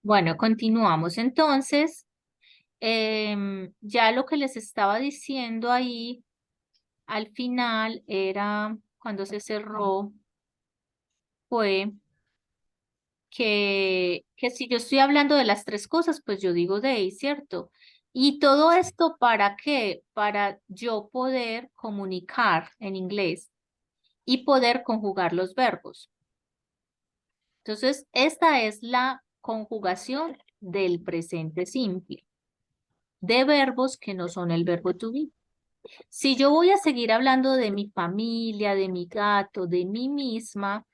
Bueno, continuamos. Entonces, ya lo que les estaba diciendo ahí al final era, cuando se cerró, fue que si yo estoy hablando de las tres cosas, pues yo digo they, ¿cierto? Y todo esto, ¿para qué? Para yo poder comunicar en inglés y poder conjugar los verbos. Entonces, esta es la conjugación del presente simple de verbos que no son el verbo to be. Si yo voy a seguir hablando de mi familia, de mi gato, de mí misma,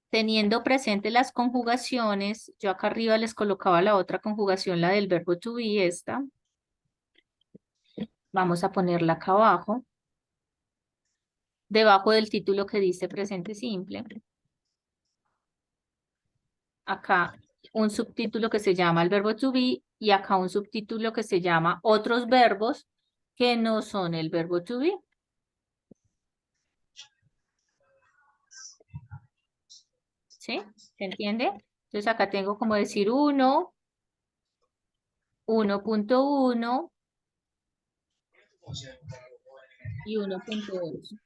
teniendo presente las conjugaciones, yo acá arriba les colocaba la otra conjugación, la del verbo to be, esta. Vamos a ponerla acá abajo, debajo del título que dice presente simple. Acá un subtítulo que se llama el verbo to be y acá un subtítulo que se llama otros verbos que no son el verbo to be. ¿Sí? ¿Se entiende? Entonces acá tengo como decir 1.1 y 1.8.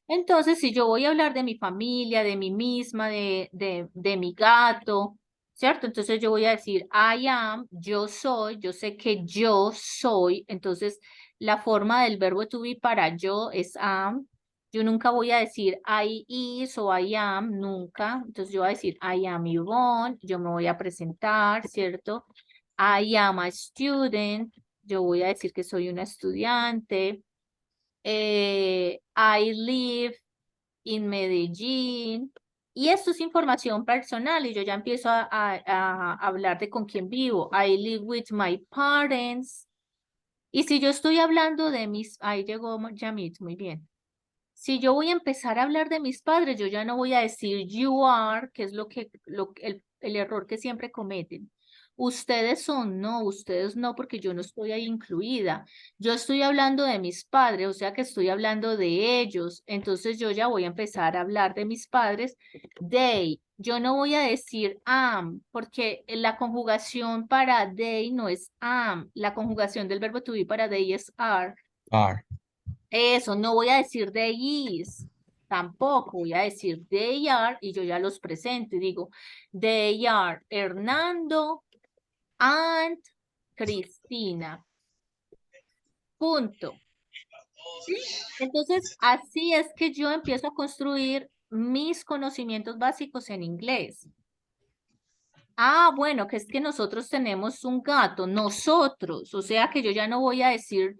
Entonces, si yo voy a hablar de mi familia, de mí misma, de mi gato, ¿cierto? Entonces yo voy a decir I am, yo soy, yo sé que yo soy. Entonces, la forma del verbo to be para yo es am. Yo nunca voy a decir I is o I am, nunca. Entonces yo voy a decir I am Yvonne, yo me voy a presentar, ¿cierto? I am a student, yo voy a decir que soy una estudiante. I live in Medellín. Y esto es información personal y yo ya empiezo a hablar de con quién vivo. I live with my parents. Y si yo estoy hablando de mis, ahí llegó Yamit, muy bien. Si yo voy a empezar a hablar de mis padres, yo ya no voy a decir you are, que es el error que siempre cometen. Ustedes son, no, ustedes no, porque yo no estoy ahí incluida. Yo estoy hablando de mis padres, o sea que estoy hablando de ellos. Entonces yo ya voy a empezar a hablar de mis padres. They. Yo no voy a decir am, porque la conjugación para they no es am. La conjugación del verbo to be para they es are. Are. Eso, no voy a decir they is, tampoco voy a decir they are y yo ya los presento y digo they are Hernando and Cristina. Punto. ¿Sí? Entonces, así es que yo empiezo a construir mis conocimientos básicos en inglés. Ah, bueno, que es que nosotros tenemos un gato, nosotros, o sea que yo ya no voy a decir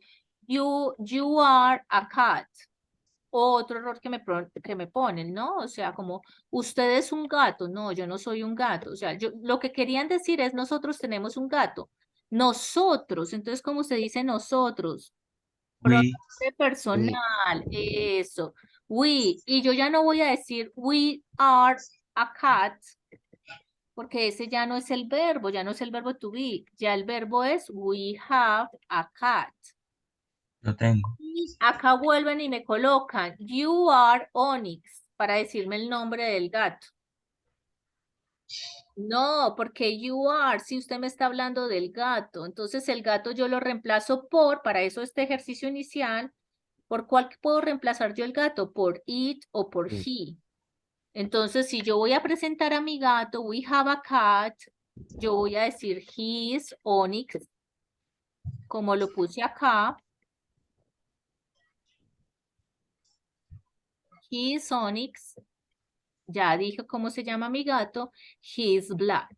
you are a cat. Otro error que me ponen, ¿no? O sea, como, usted es un gato. No, yo no soy un gato. O sea, lo que querían decir es, nosotros tenemos un gato. Nosotros, entonces, ¿cómo se dice nosotros? We. Pronombre personal, eso. We, y yo ya no voy a decir, we are a cat, porque ese ya no es el verbo, ya no es el verbo to be. Ya el verbo es, we have a cat. Lo tengo. Y acá vuelven y me colocan, you are Onyx, para decirme el nombre del gato. No, porque you are, si usted me está hablando del gato, entonces el gato yo lo reemplazo por, para eso este ejercicio inicial, ¿por cuál puedo reemplazar yo el gato? Por it o por Sí. he. Entonces, si yo voy a presentar a mi gato, we have a cat, yo voy a decir he is Onyx, como lo puse acá, he is Onyx. Ya dije cómo se llama mi gato, he's black.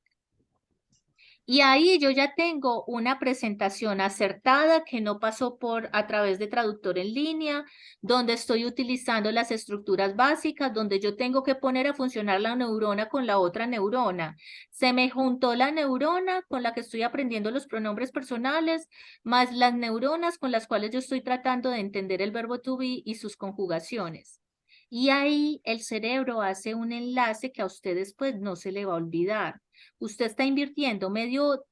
Y ahí yo ya tengo una presentación acertada que no pasó por a través de traductor en línea, donde estoy utilizando las estructuras básicas, donde yo tengo que poner a funcionar la neurona con la otra neurona. Se me juntó la neurona con la que estoy aprendiendo los pronombres personales, más las neuronas con las cuales yo estoy tratando de entender el verbo to be y sus conjugaciones. Y ahí el cerebro hace un enlace que a ustedes pues no se le va a olvidar. Usted está invirtiendo medio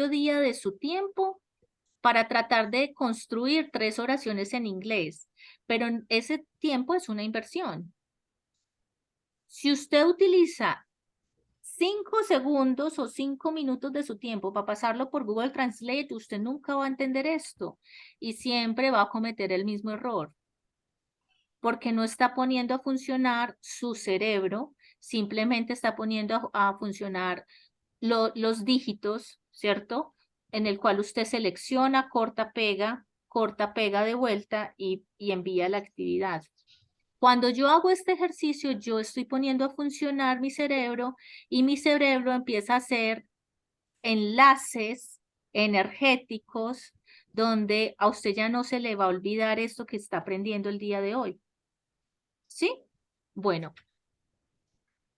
día de su tiempo para tratar de construir 3 oraciones en inglés, pero ese tiempo es una inversión. Si usted utiliza 5 segundos o 5 minutos de su tiempo para pasarlo por Google Translate, usted nunca va a entender esto y siempre va a cometer el mismo error, porque no está poniendo a funcionar su cerebro, simplemente está poniendo a funcionar los dígitos, ¿cierto? En el cual usted selecciona, corta, pega de vuelta y envía la actividad. Cuando yo hago este ejercicio, yo estoy poniendo a funcionar mi cerebro y mi cerebro empieza a hacer enlaces energéticos donde a usted ya no se le va a olvidar esto que está aprendiendo el día de hoy. ¿Sí? Bueno,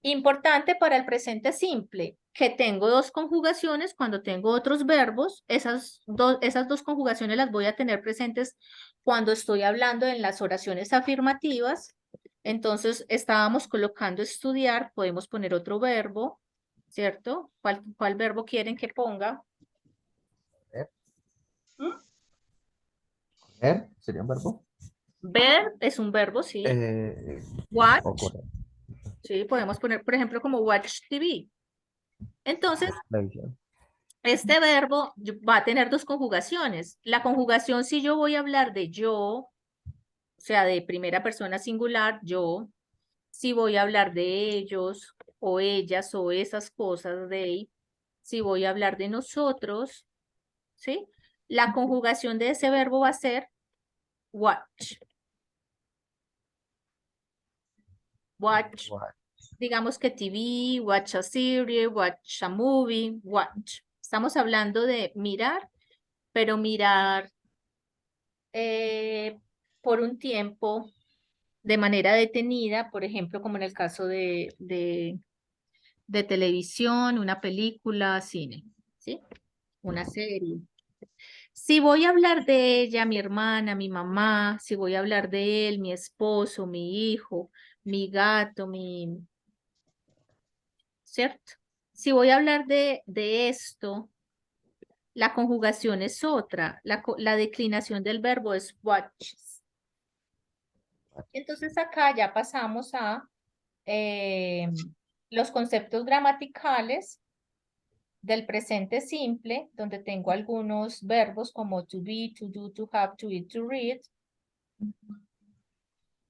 importante para el presente simple, que tengo 2 conjugaciones cuando tengo otros verbos. Esas dos conjugaciones las voy a tener presentes cuando estoy hablando en las oraciones afirmativas. Entonces, estábamos colocando estudiar, podemos poner otro verbo, ¿cierto? ¿Cuál verbo quieren que ponga? Ver. ¿Mm? Ver sería un verbo. Ver es un verbo, sí. O Watch, correr. sí, podemos poner, por ejemplo, como watch TV. Entonces, Televisión. este verbo va a tener 2 conjugaciones. La conjugación, si yo voy a hablar de yo, o sea, de primera persona singular, yo, si voy a hablar de ellos o ellas o esas cosas, they, si voy a hablar de nosotros, ¿sí? La conjugación de ese verbo va a ser watch. Watch, What? digamos que TV, watch a series, watch a movie, watch. Estamos hablando de mirar, pero mirar por un tiempo de manera detenida, por ejemplo, como en el caso de televisión, una película, cine, ¿sí? Una serie. Si voy a hablar de ella, mi hermana, mi mamá, si voy a hablar de él, mi esposo, mi hijo, mi gato, ¿cierto? Si voy a hablar de esto, la conjugación es otra, la declinación del verbo es watches. Entonces acá ya pasamos a los conceptos gramaticales del presente simple, donde tengo algunos verbos como to be, to do, to have, to eat, to read.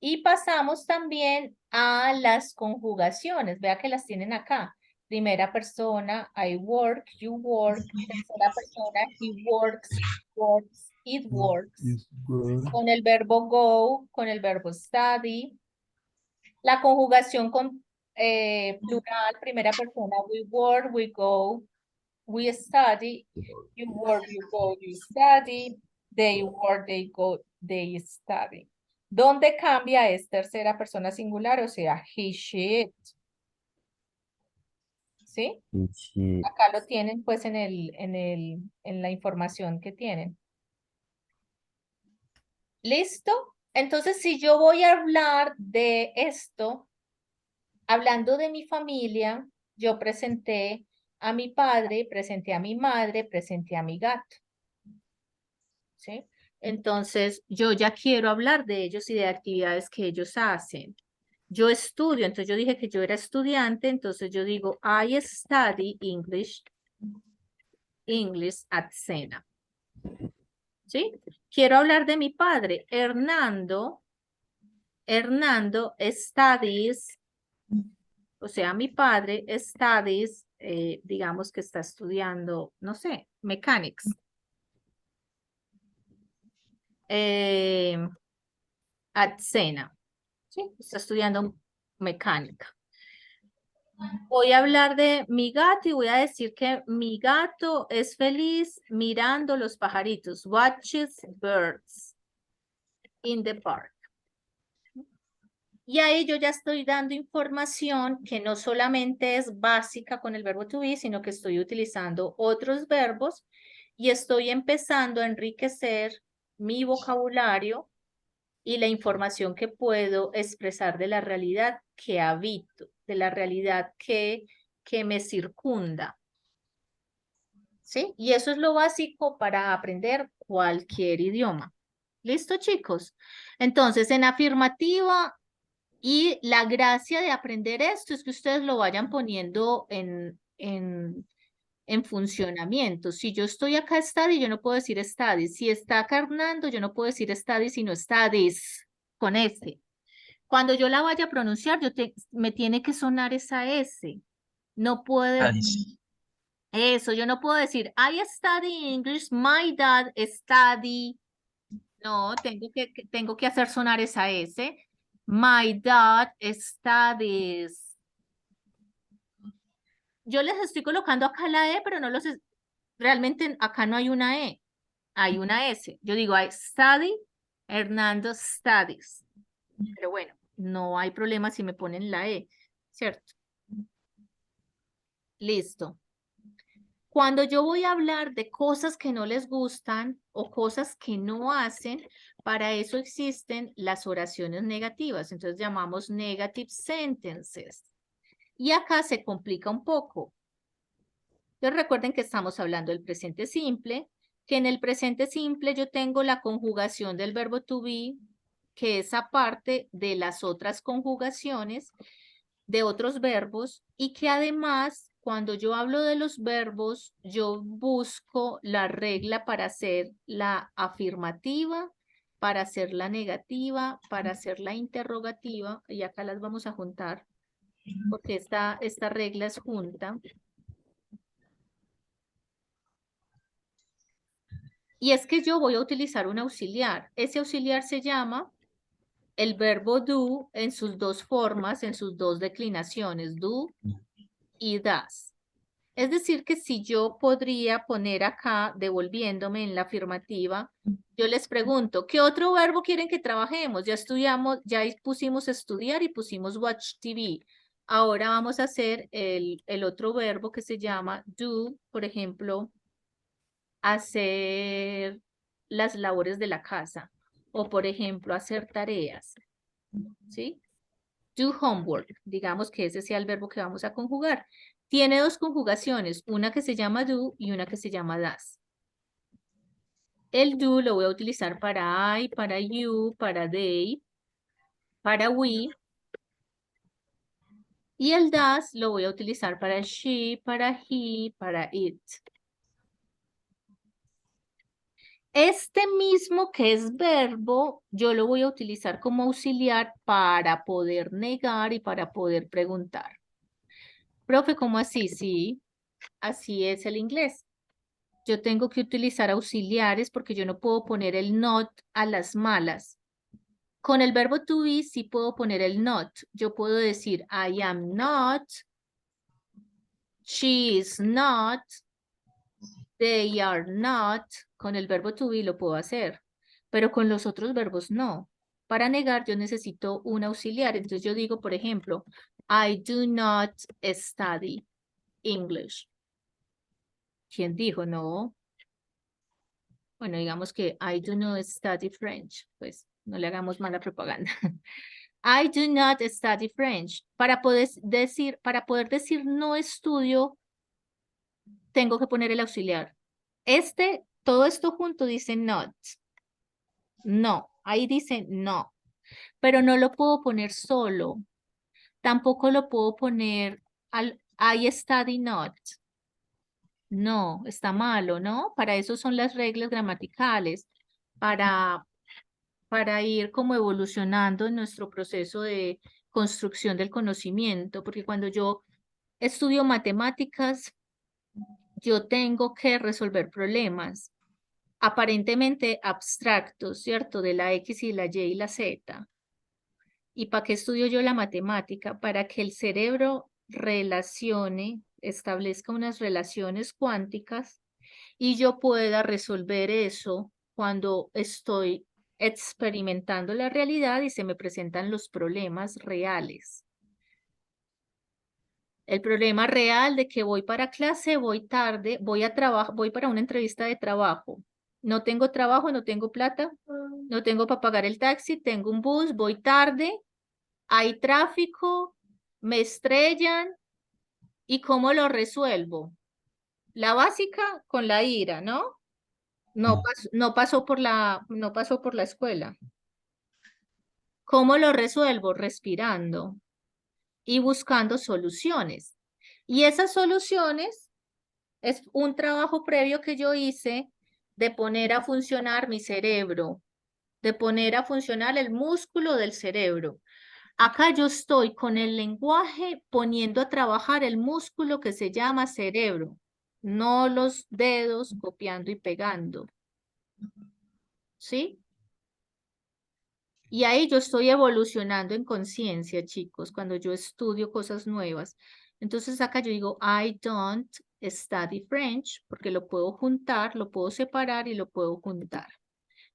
Y pasamos también a las conjugaciones. Vea que las tienen acá. Primera persona, I work, you work. Tercera persona, he works, it works. Con el verbo go, con el verbo study. La conjugación con plural, primera persona, we work, we go, we study. You work, you go, you study. They work, they go, they study. ¿Dónde cambia es tercera persona singular? O sea, he, she, it. ¿Sí? Y si Acá lo tienen pues en la información que tienen. ¿Listo? Entonces, si yo voy a hablar de esto, hablando de mi familia, yo presenté a mi padre, presenté a mi madre, presenté a mi gato. ¿Sí? Entonces, yo ya quiero hablar de ellos y de actividades que ellos hacen. Yo estudio, entonces yo dije que yo era estudiante, entonces yo digo, I study English at Sena. ¿Sí? Quiero hablar de mi padre, Hernando studies, o sea, mi padre studies, digamos que está estudiando, no sé, mechanics. At Sena. ¿Sí? Está estudiando mecánica. Voy a hablar de mi gato y voy a decir que mi gato es feliz mirando los pajaritos. Watches birds in the park. Y ahí yo ya estoy dando información que no solamente es básica con el verbo to be, sino que estoy utilizando otros verbos y estoy empezando a enriquecer mi vocabulario y la información que puedo expresar de la realidad que habito, de la realidad que me circunda. ¿Sí? Y eso es lo básico para aprender cualquier idioma. ¿Listo, chicos? Entonces, en afirmativa, Y la gracia de aprender esto es que ustedes lo vayan poniendo en funcionamiento. Si yo estoy acá study, yo no puedo decir studies. Si está acá Hernando, yo no puedo decir studies, sino studies con S. Cuando yo la vaya a pronunciar, me tiene que sonar esa S. No puede, Studies. eso, yo no puedo decir, I study English, my dad study. No, tengo que hacer sonar esa S. My dad studies. Yo les estoy colocando acá la E, pero no realmente acá no hay una E, hay una S. Yo digo, I study, Hernando studies. Pero bueno, no hay problema si me ponen la E, ¿cierto? Listo. Cuando yo voy a hablar de cosas que no les gustan o cosas que no hacen, para eso existen las oraciones negativas. Entonces llamamos negative sentences. Y acá se complica un poco. Entonces recuerden que estamos hablando del presente simple, que en el presente simple yo tengo la conjugación del verbo to be, que es aparte de las otras conjugaciones de otros verbos, y que además cuando yo hablo de los verbos, yo busco la regla para hacer la afirmativa, para hacer la negativa, para hacer la interrogativa, y acá las vamos a juntar, porque esta regla es junta. Y es que yo voy a utilizar un auxiliar. Ese auxiliar se llama el verbo do en sus dos formas, en sus dos declinaciones, do y das. Es decir, que si yo podría poner acá, devolviéndome en la afirmativa, yo les pregunto, ¿qué otro verbo quieren que trabajemos? Ya estudiamos, ya pusimos estudiar y pusimos watch TV. Ahora vamos a hacer el otro verbo que se llama do, por ejemplo, hacer las labores de la casa o, por ejemplo, hacer tareas, ¿sí? Do homework, digamos que ese sea el verbo que vamos a conjugar. Tiene dos conjugaciones, una que se llama do y una que se llama das. El do lo voy a utilizar para I, para you, para they, para we. Y el das lo voy a utilizar para she, para he, para it. Este mismo que es verbo, yo lo voy a utilizar como auxiliar para poder negar y para poder preguntar. Profe, ¿cómo así? Sí, así es el inglés. Yo tengo que utilizar auxiliares porque yo no puedo poner el not a las malas. Con el verbo to be sí puedo poner el not. Yo puedo decir I am not, she is not, they are not. Con el verbo to be lo puedo hacer, pero con los otros verbos no. Para negar yo necesito un auxiliar. Entonces yo digo, por ejemplo, I do not study English. ¿Quién dijo? No. Bueno, digamos que I do not study French. Pues no le hagamos mala propaganda. I do not study French. Para poder decir no estudio, tengo que poner el auxiliar. Todo esto junto dice not. No, ahí dice no. Pero no lo puedo poner solo. Tampoco lo puedo poner I study not. No, está malo, ¿no? Para eso son las reglas gramaticales, para ir como evolucionando en nuestro proceso de construcción del conocimiento, porque cuando yo estudio matemáticas, yo tengo que resolver problemas aparentemente abstractos, ¿cierto? De la X y la Y y la Z. ¿Y para qué estudio yo la matemática? Para que el cerebro establezca unas relaciones cuánticas y yo pueda resolver eso cuando estoy experimentando la realidad y se me presentan los problemas reales. El problema real de que voy para clase, voy tarde, voy a trabajo, voy para una entrevista de trabajo. No tengo trabajo, no tengo plata, no tengo para pagar el taxi, tengo un bus, voy tarde, hay tráfico, me estrellan. ¿Y cómo lo resuelvo? La básica con la ira, ¿no? No pasó por la escuela. ¿Cómo lo resuelvo? Respirando y buscando soluciones. Y esas soluciones es un trabajo previo que yo hice de poner a funcionar mi cerebro, de poner a funcionar el músculo del cerebro. Acá yo estoy con el lenguaje poniendo a trabajar el músculo que se llama cerebro, no los dedos copiando y pegando. ¿Sí? Y ahí yo estoy evolucionando en conciencia, chicos, cuando yo estudio cosas nuevas. Entonces acá yo digo, I don't study French, porque lo puedo juntar, lo puedo separar y lo puedo juntar.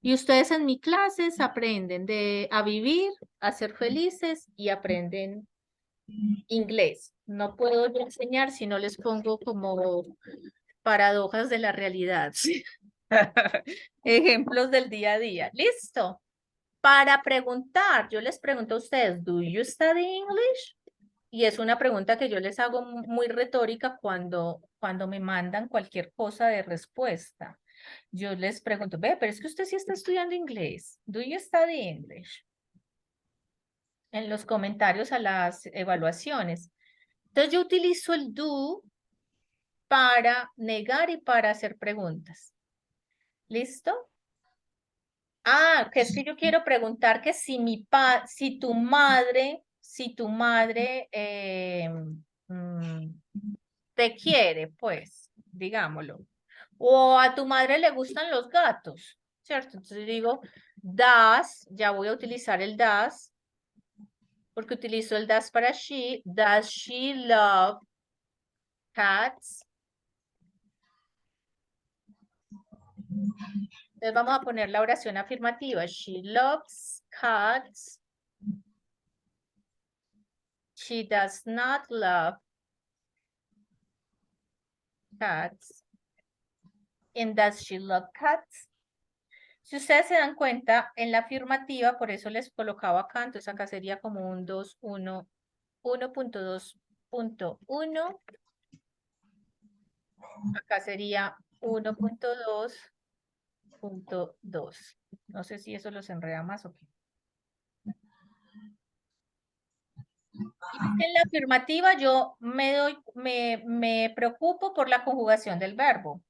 Y ustedes en mis clases aprenden a vivir, a ser felices y aprenden inglés. No puedo yo enseñar si no les pongo como paradojas de la realidad. Ejemplos del día a día. ¿Listo? Para preguntar, yo les pregunto a ustedes, ¿do you study English? Y es una pregunta que yo les hago muy retórica cuando me mandan cualquier cosa de respuesta. Yo les pregunto, ve, pero es que usted sí está estudiando inglés. ¿Do you study English? En los comentarios a las evaluaciones. Entonces yo utilizo el do para negar y para hacer preguntas. ¿Listo? Ah, que es que yo quiero preguntar que si tu madre te quiere, pues, digámoslo. O a tu madre le gustan los gatos, ¿cierto? Entonces digo, ya voy a utilizar el does, porque utilizo el does para she. Does she love cats? Entonces vamos a poner la oración afirmativa. She loves cats. She does not love cats. And does she love cats? Si ustedes se dan cuenta, en la afirmativa, por eso les colocaba acá, entonces acá sería como un 1.2.1. Acá sería 1.2.2. No sé si eso los enreda más o qué. Y es que en la afirmativa yo me preocupo por la conjugación del verbo.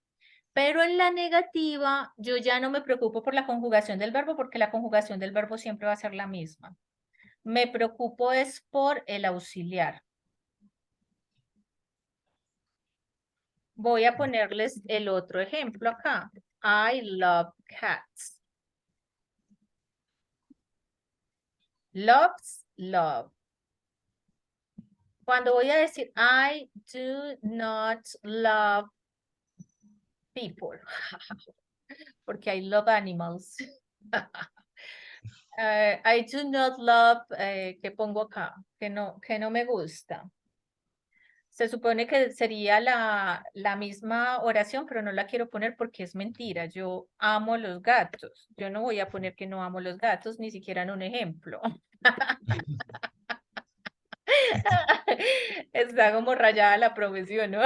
Pero en la negativa, yo ya no me preocupo por la conjugación del verbo porque la conjugación del verbo siempre va a ser la misma. Me preocupo es por el auxiliar. Voy a ponerles el otro ejemplo acá. I love cats. Loves, love. Cuando voy a decir I do not love people, porque I love animals. I do not love, ¿qué pongo acá? Que no me gusta. Se supone que sería la misma oración, pero no la quiero poner porque es mentira. Yo amo los gatos. Yo no voy a poner que no amo los gatos, ni siquiera en un ejemplo. Está como rayada la profesión, ¿no?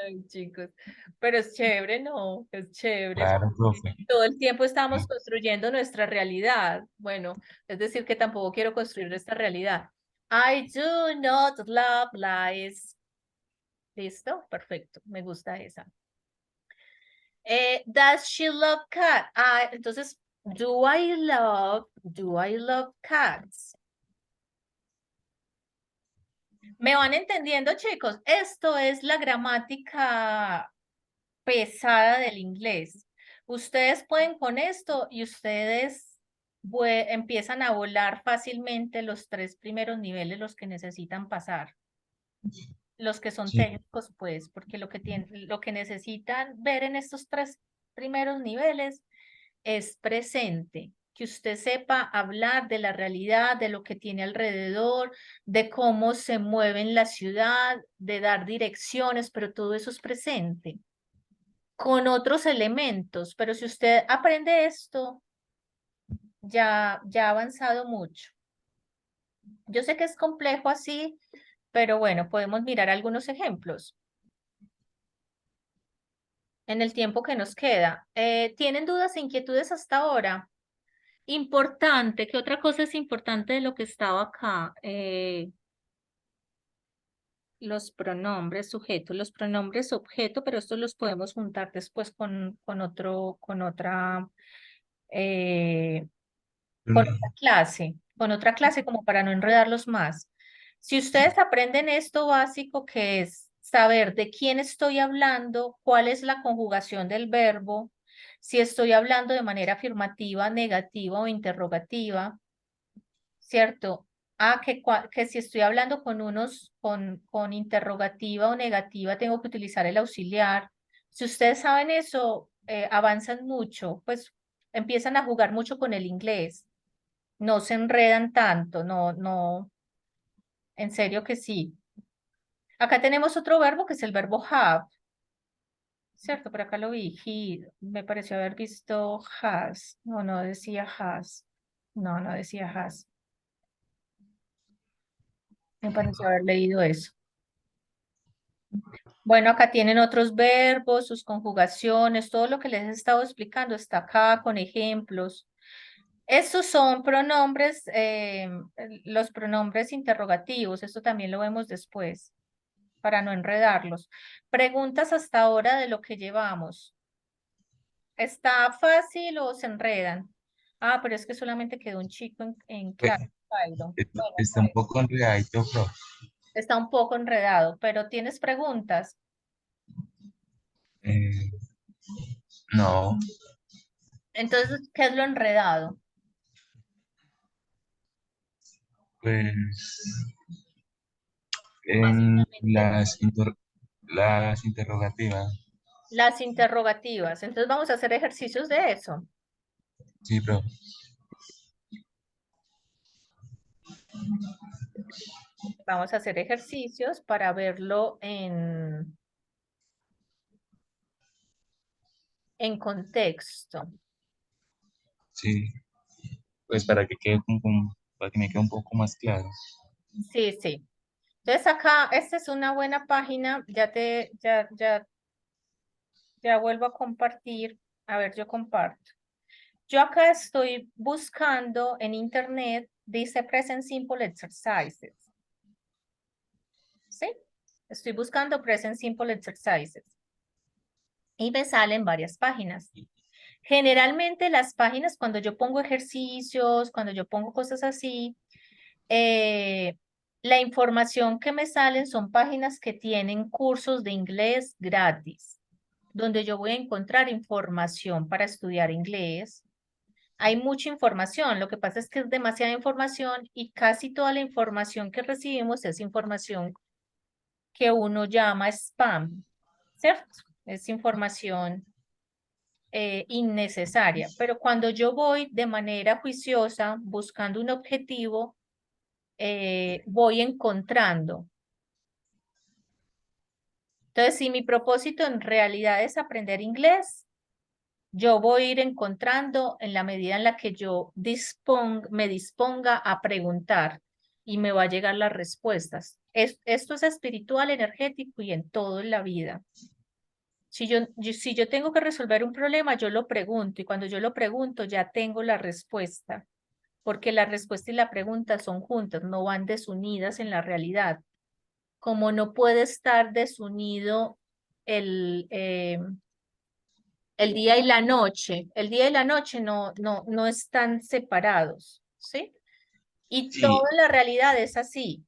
Ay, chicos, pero es chévere, ¿no? Es chévere. Claro, profe. Todo el tiempo estamos construyendo nuestra realidad. Bueno, es decir, que tampoco quiero construir nuestra realidad. I do not love lies. ¿Listo? Perfecto, me gusta esa. Does she love cat? Ah, entonces, do I love cats? ¿Me van entendiendo, chicos? Esto es la gramática pesada del inglés. Ustedes pueden con esto y ustedes empiezan a volar fácilmente los 3 primeros niveles, los que necesitan pasar. Los que son Sí. técnicos, pues, porque lo que necesitan ver en estos 3 primeros niveles es presente, que usted sepa hablar de la realidad, de lo que tiene alrededor, de cómo se mueve en la ciudad, de dar direcciones, pero todo eso es presente con otros elementos, pero si usted aprende esto, ya ha avanzado mucho. Yo sé que es complejo así, pero bueno, podemos mirar algunos ejemplos en el tiempo que nos queda. ¿Tienen dudas e inquietudes hasta ahora? Importante, ¿qué otra cosa es importante de lo que estaba acá? Los pronombres sujeto, los pronombres objeto, pero estos los podemos juntar después con otra eh, con otra clase como para no enredarlos más. Si ustedes aprenden esto básico que es saber de quién estoy hablando, cuál es la conjugación del verbo, si estoy hablando de manera afirmativa, negativa o interrogativa, ¿cierto? Que si estoy hablando con con interrogativa o negativa, tengo que utilizar el auxiliar. Si ustedes saben eso, avanzan mucho, pues empiezan a jugar mucho con el inglés. No se enredan tanto, no, en serio que sí. Acá tenemos otro verbo que es el verbo have, ¿cierto? Por acá lo vi, me pareció haber visto has, no decía has, no decía has, me pareció haber leído eso. Bueno, acá tienen otros verbos, sus conjugaciones, todo lo que les he estado explicando está acá con ejemplos. Estos son pronombres, los pronombres interrogativos, esto también lo vemos después, para no enredarlos. Preguntas hasta ahora de lo que llevamos. ¿Está fácil o se enredan? Ah, pero es que solamente quedó un chico en clase, Jairo. Bueno, Está un poco enredadito, bro. está un poco enredado, pero ¿tienes preguntas? Eh, no, Entonces, ¿qué es lo enredado? pues en Básicamente, las interrogativas, las interrogativas. Entonces, vamos a hacer ejercicios de eso. sí, bro. Vamos a hacer ejercicios para verlo en contexto. Sí, pues para que quede para que me quede un poco más claro. Sí, sí. Entonces acá, esta es una buena página, ya vuelvo a compartir. A ver, yo comparto. Yo acá estoy buscando en internet, dice Present Simple Exercises. ¿Sí? Estoy buscando Present Simple Exercises. Y me salen varias páginas. Generalmente las páginas, cuando yo pongo ejercicios, cuando yo pongo cosas así, la información que me salen son páginas que tienen cursos de inglés gratis, donde yo voy a encontrar información para estudiar inglés. Hay mucha información, lo que pasa es que es demasiada información y casi toda la información que recibimos es información que uno llama spam, ¿cierto? Es información innecesaria, pero cuando yo voy de manera juiciosa buscando un objetivo, voy encontrando. Entonces, si mi propósito en realidad es aprender inglés, yo voy a ir encontrando en la medida en la que yo me disponga a preguntar y me va a llegar las respuestas. Esto es espiritual, energético y en todo en la vida. Si yo tengo que resolver un problema, yo lo pregunto y cuando yo lo pregunto ya tengo la respuesta, porque la respuesta y la pregunta son juntas, no van desunidas en la realidad. Como no puede estar desunido el, eh, el día y la noche, el día y la noche no están separados, ¿sí? Y todo Sí, en la realidad es así.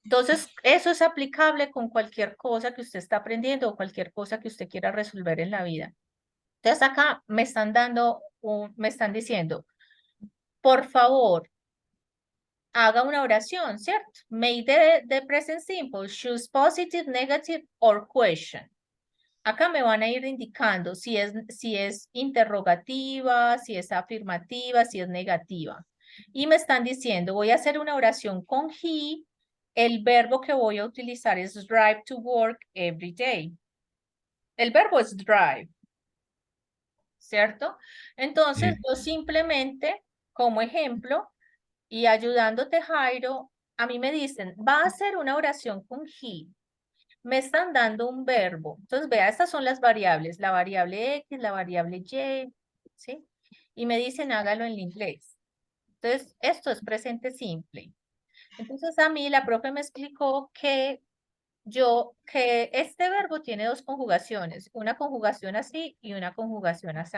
Entonces, eso es aplicable con cualquier cosa que usted está aprendiendo o cualquier cosa que usted quiera resolver en la vida. Entonces, acá me están me están diciendo, por favor, haga una oración, ¿cierto? Make the present simple, choose positive, negative or question. Acá me van a ir indicando si es interrogativa, si es afirmativa, si es negativa. Y me están diciendo, voy a hacer una oración con he. El verbo que voy a utilizar es drive to work every day. El verbo es drive, ¿cierto? Entonces, sí, yo simplemente, como ejemplo, y ayudándote, Jairo, a mí me dicen, va a hacer una oración con he. Me están dando un verbo. Entonces, vea, estas son las variables, la variable X, la variable Y, ¿sí? y me dicen hágalo en inglés. Entonces, esto es presente simple. Entonces, a mí la profe me explicó que este verbo tiene dos conjugaciones, una conjugación así y una conjugación así.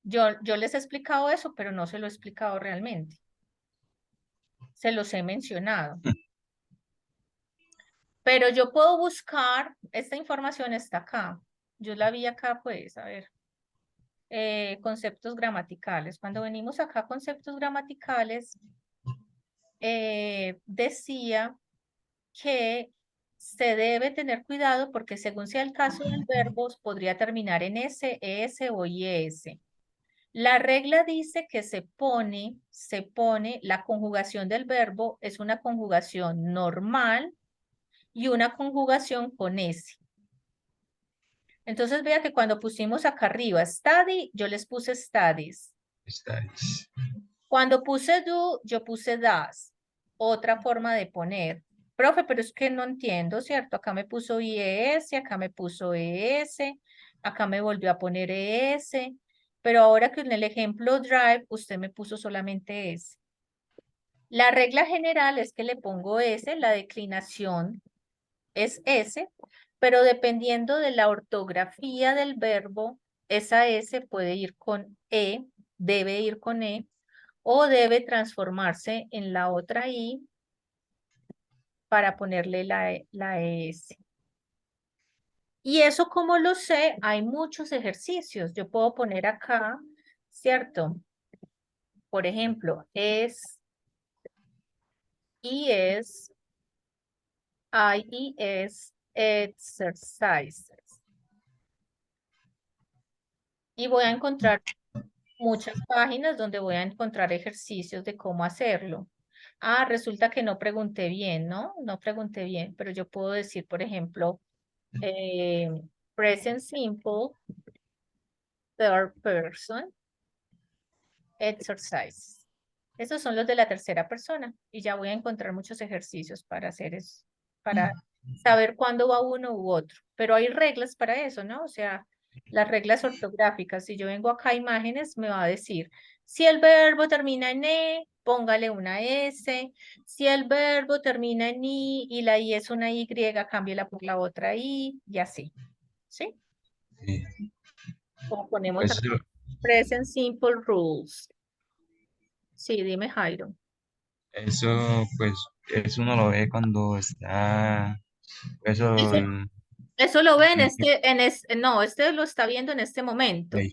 Yo les he explicado eso, pero no se lo he explicado realmente. Se los he mencionado. Pero yo puedo buscar, esta información está acá. Yo la vi acá, pues, a ver. Conceptos gramaticales. Cuando venimos acá a conceptos gramaticales, decía que se debe tener cuidado porque según sea el caso del verbo, podría terminar en S, ES o IES. La regla dice que se pone, la conjugación del verbo es una conjugación normal y una conjugación con S. Entonces vea que cuando pusimos acá arriba study, yo les puse studies. Studies. Cuando puse do, yo puse does. Otra forma de poner. Profe, pero es que no entiendo, ¿cierto? Acá me puso IES, acá me puso ES, acá me volvió a poner ES, pero ahora que en el ejemplo drive, usted me puso solamente S. La regla general es que le pongo S, la declinación es S, pero dependiendo de la ortografía del verbo, esa S puede ir con E, debe ir con E, o debe transformarse en la otra I para ponerle la ES. Y eso, como lo sé, hay muchos ejercicios. Yo puedo poner acá, ¿cierto? Por ejemplo, IES, exercises. Y voy a encontrar muchas páginas donde voy a encontrar ejercicios de cómo hacerlo. Ah, resulta que no pregunté bien, ¿no? No pregunté bien, pero yo puedo decir, por ejemplo, present simple, third person, exercise. Esos son los de la tercera persona y ya voy a encontrar muchos ejercicios para hacer eso, para saber cuándo va uno u otro. Pero hay reglas para eso, ¿no? O sea, las reglas ortográficas. Si yo vengo acá a imágenes, me va a decir, si el verbo termina en E, póngale una S. Si el verbo termina en I y la I es una Y, cámbiela por la otra I y así. ¿Sí? Sí. Como ponemos Pues, acá, present simple rules. Sí, dime, Jairo. pues, eso uno lo ve cuando está, eso, Eso, eso lo ven, en- no, este lo está viendo en este momento. ahí.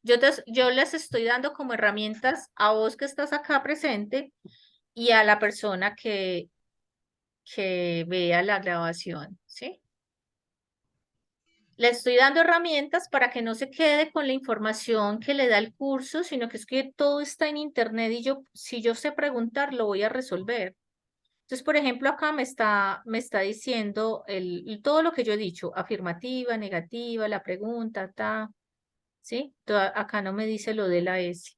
Yo les estoy dando como herramientas a vos que estás acá presente y a la persona que vea la grabación, ¿sí? Le estoy dando herramientas para que no se quede con la información que le da el curso, sino que es que todo está en internet y si yo sé preguntar, lo voy a resolver. Entonces, por ejemplo, acá me está diciendo todo lo que yo he dicho, afirmativa, negativa, la pregunta, ¿sí? Acá no me dice lo de la S.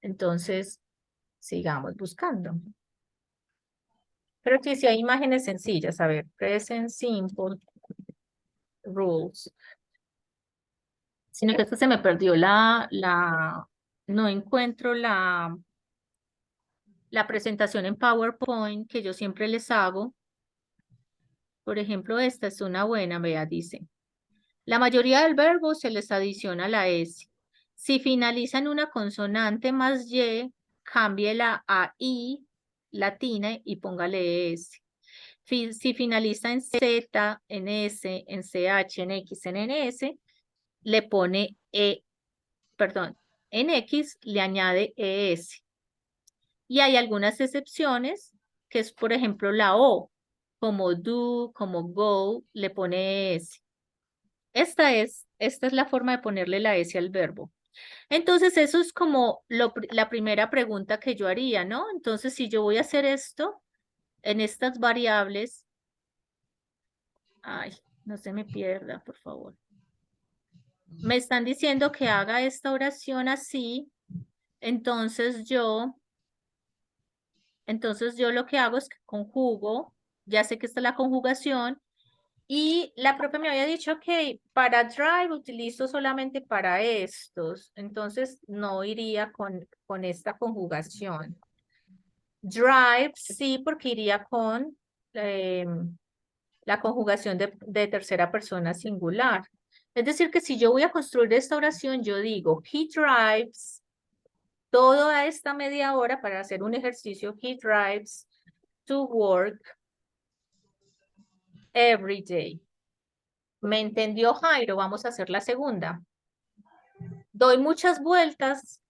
Entonces, sigamos buscando. Pero sí hay imágenes sencillas. A ver, present simple rules. Sino que esto se me perdió no encuentro la presentación en PowerPoint que yo siempre les hago. Por ejemplo, esta es una buena, vea, dice. La mayoría del verbo se les adiciona la S. Si finaliza en una consonante más Y, cámbiela a I latina y póngale S. Si finaliza en Z, en S, en CH, en X, en NS, le pone en X le añade ES. Y hay algunas excepciones, que es por ejemplo la O, como do, como go, le pone ES. Esta es la forma de ponerle la S al verbo. Entonces, eso es como la primera pregunta que yo haría, ¿no? Entonces, si yo voy a hacer esto en estas variables, ay, no se me pierda, por favor. Me están diciendo que haga esta oración así, entonces yo lo que hago es que conjugo, ya sé que está la conjugación, Y la profe me había dicho que para drive utilizo solamente para estos, entonces no iría con esta conjugación. Drive sí, porque iría con la conjugación de tercera persona singular. Es decir, que si yo voy a construir esta oración, yo digo, he drives toda esta media hora para hacer un ejercicio, he drives to work every day. ¿Me entendió, Jairo? Vamos a hacer la segunda. Doy muchas vueltas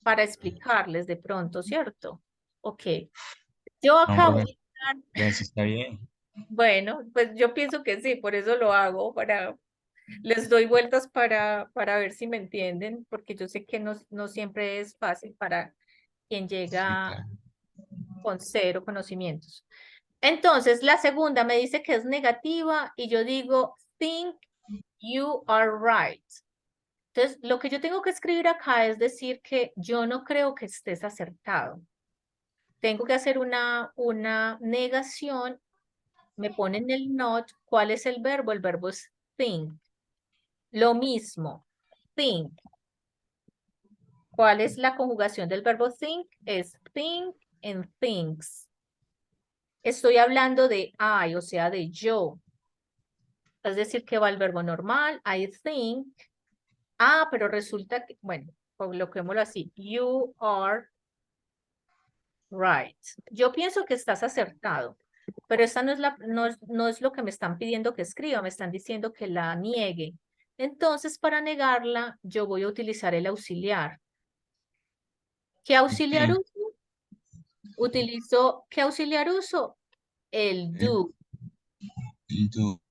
para explicarles de pronto, ¿cierto? Ok. Yo No, acabo profe, de dar- ya sí está bien. bueno, pues yo pienso que sí, por eso lo hago, les doy vueltas para ver si me entienden, porque yo sé que no siempre es fácil para quien Sí, llega claro. con cero conocimientos. Entonces, la segunda me dice que es negativa y yo digo, think you are right. Entonces, lo que yo tengo que escribir acá es decir que yo no creo que estés acertado. Tengo que hacer una negación. Me ponen el not. ¿Cuál es el verbo? El verbo es think. Lo mismo, think. ¿Cuál es la conjugación del verbo think? Es think and thinks. Estoy hablando de I, o sea, de yo. Es decir, que va el verbo normal, I think. Ah, pero resulta que, bueno, coloquémoslo así. You are right. Yo pienso que estás acertado, pero esta no es lo que me están pidiendo que escriba, me están diciendo que la niegue. Entonces, para negarla, yo voy a utilizar el auxiliar. ¿Qué auxiliar Sí, uso? Utilizo, ¿qué auxiliar uso? El el, do. el do,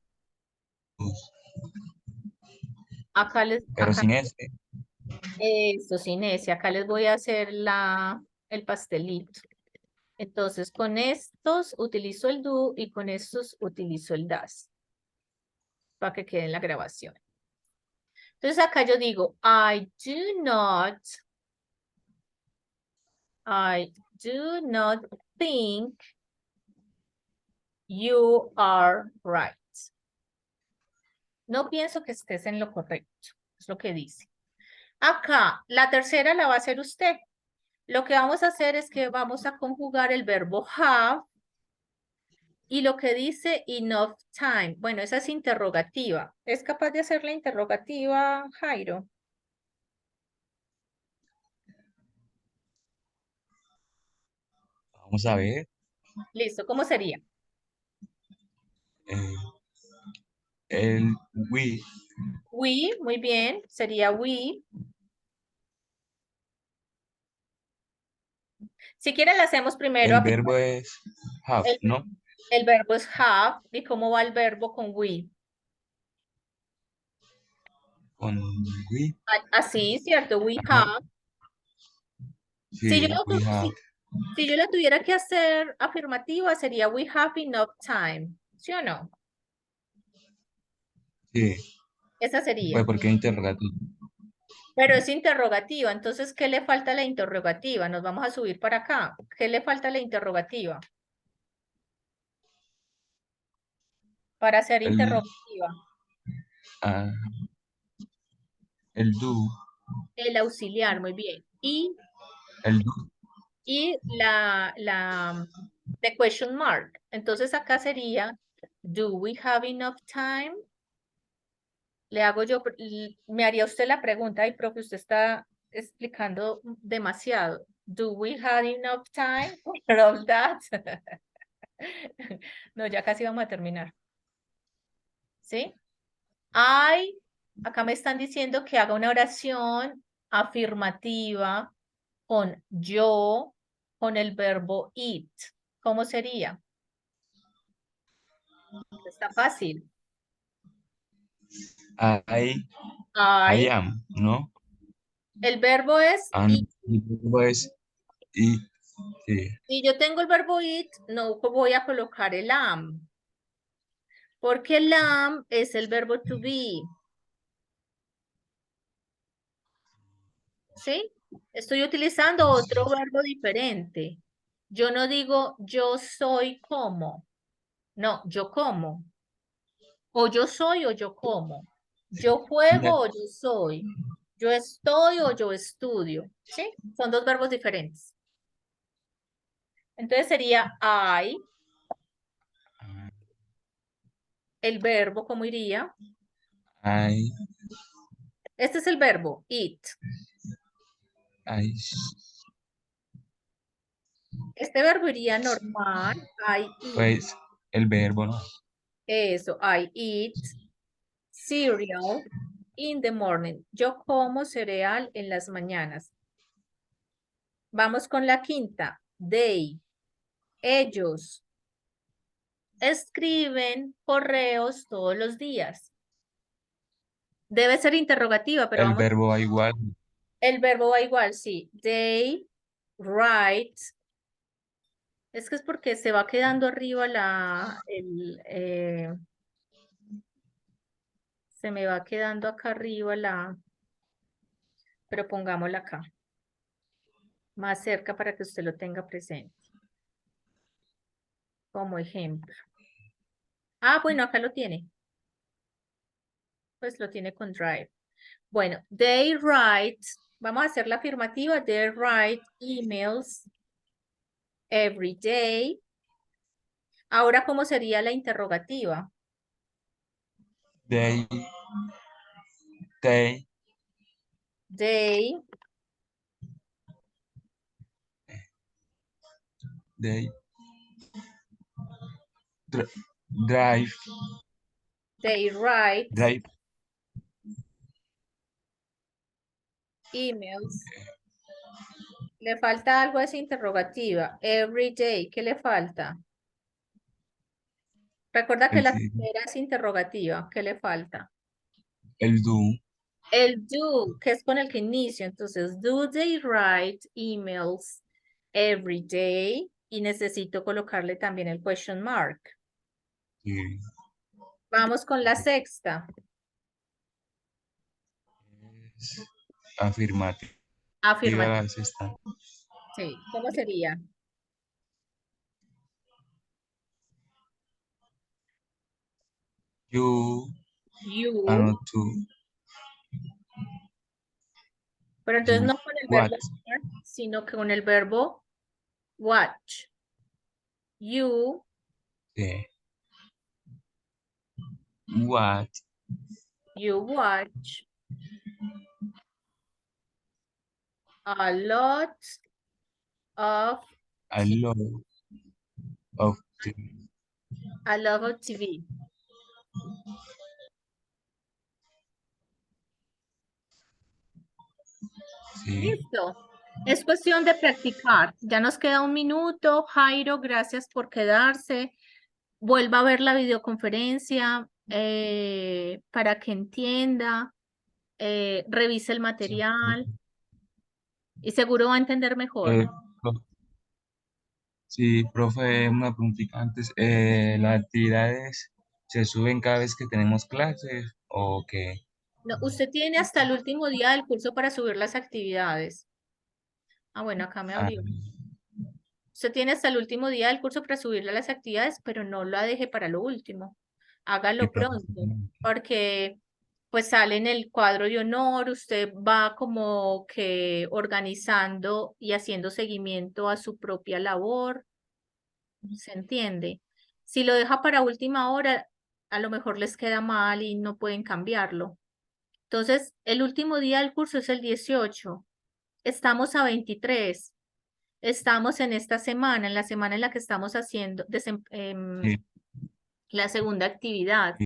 Acá les, pero acá, sin este. esto sin ese, acá les voy a hacer el pastelito. Entonces, con estos utilizo el do y con estos utilizo el das para que quede en la grabación. Entonces, acá yo digo, I do not think you are right. No pienso que estés en lo correcto, es lo que dice. Acá, la tercera la va a hacer usted. Lo que vamos a hacer es que vamos a conjugar el verbo have y lo que dice enough time. Bueno, esa es interrogativa. ¿Es capaz de hacer la interrogativa, Jairo? Vamos a ver. Listo, ¿cómo sería? eh, el we, We, muy bien, sería we. Si quieren, la hacemos primero. el verbo es have, El, ¿no? el verbo es have. ¿Y cómo va el verbo con we? Con we, Así, ¿cierto? We no, have. Si yo, sí, we have, si yo la tuviera que hacer afirmativa, sería we have enough time. ¿Sí o no? sí, Esa pues sería. porque es interrogativo. Pero es interrogativa. Entonces, ¿qué le falta a la interrogativa? Nos vamos a subir para acá. ¿Qué le falta a la interrogativa? Para ser El, interrogativa. ah, el do, El auxiliar, muy bien. el do, Y the question mark. Entonces acá sería, do we have enough time? Le hago yo, me haría usted la pregunta, ay, profe, usted está explicando demasiado. Do we have enough time for all that? No, ya casi vamos a terminar. ¿Sí? Acá me están diciendo que haga una oración afirmativa con yo, con el verbo eat. ¿Cómo sería? Está fácil. I, I I, am, ¿no? el verbo es eat. And el verbo es it, sí, Si yo tengo el verbo eat, no voy a colocar el am, porque el am es el verbo to be. ¿Sí? Estoy utilizando otro verbo diferente. Yo no digo yo soy como. No, yo como. O yo soy o yo como. Yo juego o yo soy. Yo estoy o yo estudio. ¿Sí? Son dos verbos diferentes. Entonces sería I, el verbo, ¿cómo iría? I, Este es el verbo, eat. I, Este verbo iría normal. I eat. pues el verbo, ¿no? Eso, I eat cereal in the morning. Yo como cereal en las mañanas. Vamos con la quinta. They. Ellos escriben correos todos los días. Debe ser interrogativa, pero El vamos. verbo va igual. El verbo va igual, sí. They write. Es que es porque se va quedando arriba se me va quedando acá arriba pero pongámosla acá, más cerca para que usted lo tenga presente. Como ejemplo. Ah, bueno, acá lo tiene. Pues lo tiene con drive. Bueno, they write, vamos a hacer la afirmativa, they write emails every day. Ahora, ¿cómo sería la interrogativa? They, They they, drive, write drive, emails. Le falta algo a esa interrogativa. Every day, ¿qué le falta? Recuerda que el, la primera es interrogativa. ¿Qué le falta? el do, El do, que es con el que inicio. Entonces, do they write emails every day? Y necesito colocarle también el question mark. sí, Vamos con la sexta. es afirmativa. Afirmativa. La sexta. Sí, ¿cómo sería? You, You, not to, pero entonces you, no con el what, verbo are, sino que con el verbo watch. You eh, what, watch a lot of a lot of the, TV. sí, Listo. Es cuestión de practicar. Ya nos queda un minuto. Jairo, gracias por quedarse. Vuelva a ver la videoconferencia para que entienda, revise el material y seguro va a entender mejor. eh, pro- sí, profe, una preguntita antes, ¿las actividades se suben cada vez que tenemos clases o qué? No, usted tiene hasta el último día del curso para subir las actividades. Ah, bueno, acá me Ah, abrió. Usted tiene hasta el último día del curso para subirle las actividades, pero no la deje para lo último. sí, Hágalo profe, pronto, porque pues sale en el cuadro de honor, usted va como que organizando y haciendo seguimiento a su propia labor, ¿se entiende? Si lo deja para última hora, a lo mejor les queda mal y no pueden cambiarlo. Entonces, el último día del curso es el 18. Estamos a 23. Estamos en esta semana, en la semana en la que estamos haciendo sí. la segunda actividad. Sí.